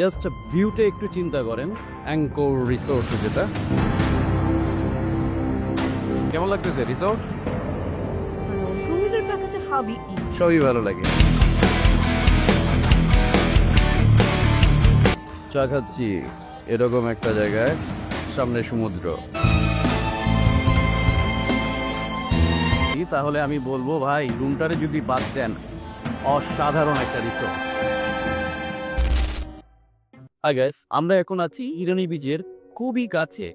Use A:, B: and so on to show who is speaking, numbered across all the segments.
A: Just ভিউটা একটু চিন্তা করেন, অ্যাঙ্কর রিসোর্ট যেটা। কেমন লাগতেছে রিসোর্ট?
B: ক্রুজের প্যাকেজে সবই
A: সবই ভালো লাগে। চা খাচ্ছি এরকম একটা জায়গায়, সামনে সমুদ্র। তাহলে আমি বলবো ভাই, রুমটারে যদি বাদ দেন, অসাধারণ একটা রিসোর্ট। হাই গাইস, আমরা এখন আছি ইরানি বিচের খুবই কাছে।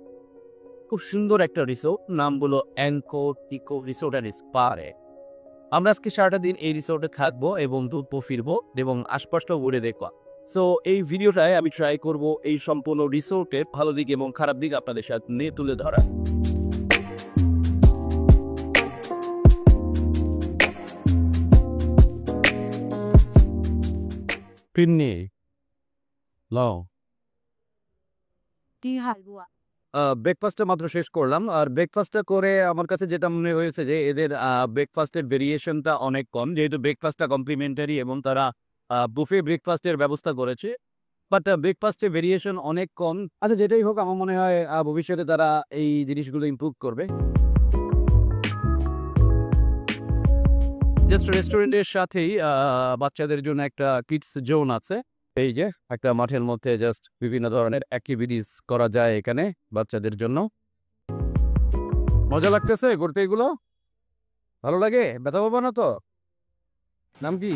A: খুব সুন্দর একটা রিসোর্ট, নাম হলো অ্যাঙ্কর ইকো রিসোর্ট অ্যান্ড স্পারে। আমরা আজকে সারাটা দিন এই রিসোর্টে থাকবো এবং ঘুরবো ফিরবো এবং আশপাশটা ঘুরে দেখবো। সো এই ভিডিওটায় আমি ট্রাই করব এই সম্পূর্ণ রিসোর্টের ভালো দিক এবং খারাপ দিক আপনাদের সামনে তুলে ধরা। পিন্নি লও
B: কি হালুয়া।
A: ব্রেকফাস্টটা মাত্র শেষ করলাম, আর ব্রেকফাস্টটা করে আমার কাছে যেটা মনে হয়েছে যে এদের ব্রেকফাস্টের ভেরিয়েশনটা অনেক কম, যেহেতু ব্রেকফাস্টটা কমপ্লিমেন্টারি এবং তারা বুফে ব্রেকফাস্টের ব্যবস্থা করেছে। বাট ব্রেকফাস্টের ভেরিয়েশন অনেক কম। আচ্ছা, যেটাই হোক, আমার মনে হয় ভবিষ্যতে তারা এই জিনিসগুলো ইমপ্রুভ করবে। জাস্ট রেস্টুরেন্টের সাথেই বাচ্চাদের জন্য একটা কিডস জোন আছে। এই যে একটা মাঠের মধ্যে জাস্ট বিভিন্ন ধরনের অ্যাক্টিভিটিস করা যায় এখানে বাচ্চাদের জন্য। মজা লাগতেছে করতে, এগুলো ভালো লাগে। ব্যথা পাবো না তো? নাম কি?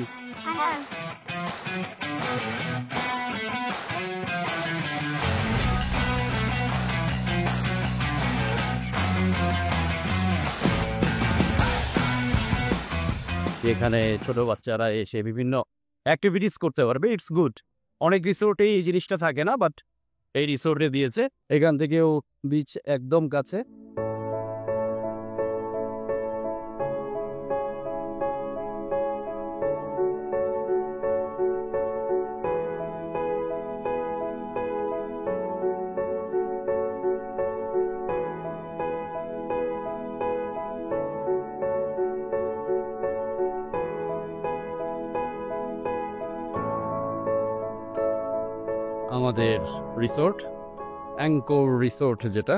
A: এখানে ছোট বাচ্চারা এসে বিভিন্ন অ্যাক্টিভিটিস করতে পারবে। It's good. অনেক রিসোর্টেই এই জিনিসটা থাকে না, বাট এই রিসোর্টে দিয়েছে। এখান থেকেও বিচ একদম কাছে। আমাদের রিসোর্ট অ্যাঙ্কর রিসোর্ট যেটা,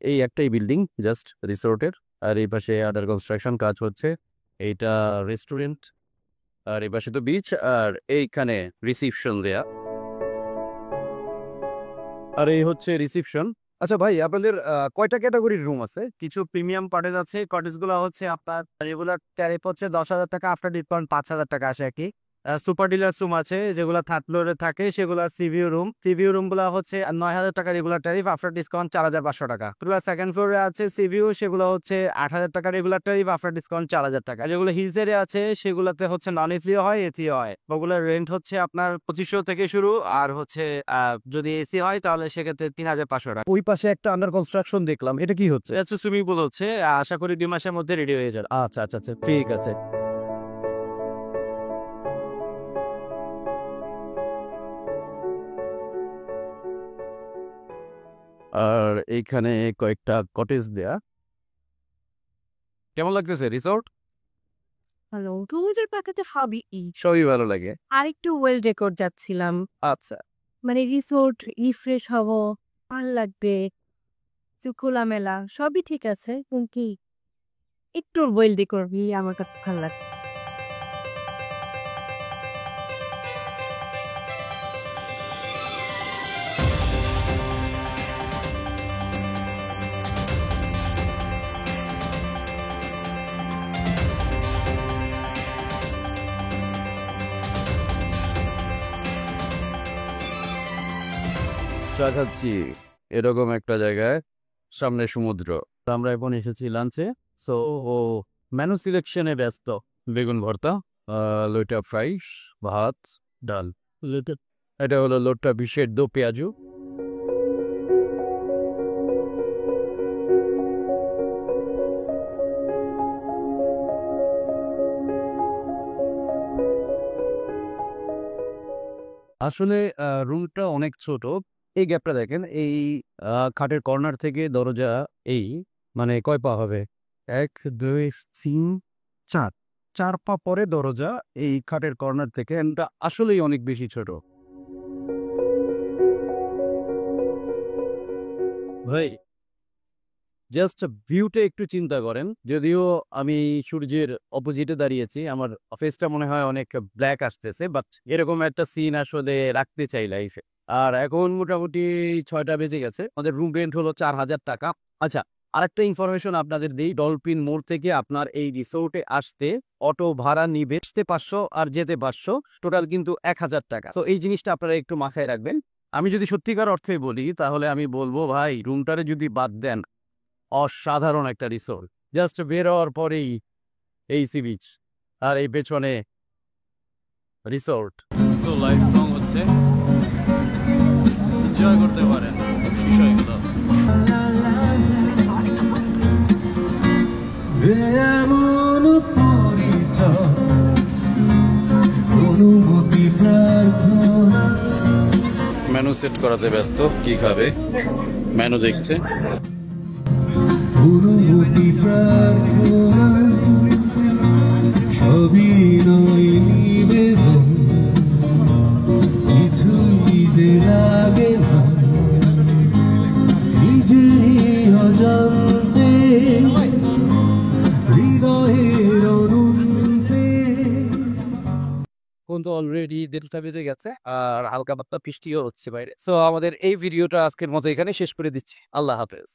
A: এই একটাই বিল্ডিং জাস্ট রিসোর্টের, আর এই পাশে আন্ডার কনস্ট্রাকশন কাজ হচ্ছে। এইটা রেস্টুরেন্ট, আর এই পাশে তো বিচ, আর এইখানে রিসিপশন দেয়া, আর এই হচ্ছে রিসিপশন। আচ্ছা ভাই, আপনাদের কয়টা ক্যাটাগরির রুম আছে?
C: কিছু প্রিমিয়াম কটেজ আছে। কটেজ গুলো হচ্ছে আপনার রেগুলার ট্যারিফ হচ্ছে 10,000 টাকা, আফটার ডিসকাউন্ট 5,000 টাকা আসে আর কি। সুপার ডিলাক্স রুম আছে যেগুলো থার্ড ফ্লোরে থাকে, সেগুলো সিভিউ রুম। সিভিউ রুম গুলো হচ্ছে 9,000 টাকা রেগুলার ট্যারিফ, আফটার ডিসকাউন্ট 4,500 টাকা। সেকেন্ড ফ্লোরে আছে সিভিউ, সেগুলো হচ্ছে 8,000 টাকা রেগুলার ট্যারিফ, আফটার ডিসকাউন্ট 4,000 টাকা। যেগুলো হিলস এরিয়া আছে সেগুলোতে হচ্ছে নন এসিও হয়, এসিও হয়। ওগুলোর রেন্ট হচ্ছে আপনার 2,500 থেকে শুরু, আর হচ্ছে যদি এসি হয় তাহলে সেক্ষেত্রে 3,500 টাকা।
A: ওই পাশে একটা আন্ডার কনস্ট্রাকশন দেখলাম, এটা কি হচ্ছে?
C: এটা হচ্ছে সুইমিং পুল হচ্ছে, আশা করি 2 মাসের মধ্যে রেডি হয়ে যাবে।
A: আচ্ছা আচ্ছা আচ্ছা, ঠিক আছে। আর এইখানে কয়েকটা কটেজ দেয়া। কেমন লাগতেছে রিসোর্ট?
B: হ্যালো, ক্রুজের প্যাকেজে সবই
A: সবই ভালো লাগে।
B: আর একটু ওয়েল ডেকোর যাচ্ছিলাম,
A: আচ্ছা,
B: মানে রিসোর্ট রিফ্রেশ হব, ভাল লাগবে, একটু খোলামেলা সবই ঠিক আছে, কিন্তু একটু ওয়েল ডেকোর আমার কাছে ভালো লাগে।
A: চা খাচ্ছি এরকম একটা জায়গায়, সামনে সমুদ্র। আমরা এখন এসেছি লাঞ্চে। সো ও মেনু সিলেকশনে ব্যস্ত। বেগুন ভর্তা, লইটা ফ্রাই, ভাত, ডাল। এটা হলো লোটটা বিশের দো পেঁয়াজু। আসলে রুমটা অনেক ছোট। এই গ্যাপটা দেখেন, এই খাটের কর্নার থেকে দরজা, এই মানে কয় পা হবে? 1 2 3 4, 4 পা পরে দরজা। এই খাটের কর্নার থেকে এটা আসলেই অনেক বেশি ছোট। ভাই জাস্ট ভিউটা একটু চিন্তা করেন, যদিও আমি সূর্যের অপোজিটে দাঁড়িয়েছি, আমার ফেসটা মনে হয় অনেক ব্ল্যাক আসতেছে, বাট এরকম একটা সিন আসলে রাখতে চাই লাইফে। আর এখন মোটামুটি 6টা বেজে গেছে, আমাদের রুম রেন্ট হলো 4,000 টাকা। আচ্ছা, আরেকটা ইনফরমেশন আপনাদের দিই, ডলফিন মোড় থেকে আপনার এই রিসোর্টে আসতে অটো ভাড়া নিবে, আসতে 500 আর যেতে 500, টোটাল কিন্তু 1,000 টাকা। তো এই জিনিসটা আপনারা একটু মাথায় রাখবেন। আমি যদি সত্যিকার অর্থে বলি তাহলে আমি বলবো ভাই, রুমটারে যদি বাদ দেন, অসাধারণ একটা রিসোর্ট। জাস্ট বের হওয়ার পরেই এই সি বিচ আর এই পেছনে রিসোর্ট। তো লাইভ সং হচ্ছে, এনজয় করতে পারেন বিষয়গুলো।
D: এমন পরিচয় অনুমতি প্রার্থনা
A: মেনু সেট করাতে ব্যস্ত, কি খাবে মেনু দেখছে।
D: অনুমতি প্রার্থনা সবই নয় নিবেদন, কিছুই যে লাগে না নিজেরই অজান্তে হৃদয়ের অনন্তে।
A: এখন তো অলরেডি 1:30 বেজে গেছে আর হালকা পাতলা বৃষ্টিও হচ্ছে বাইরে। সো আমাদের এই ভিডিওটা আজকের মতো এখানে শেষ করে দিচ্ছি। আল্লাহ হাফেজ।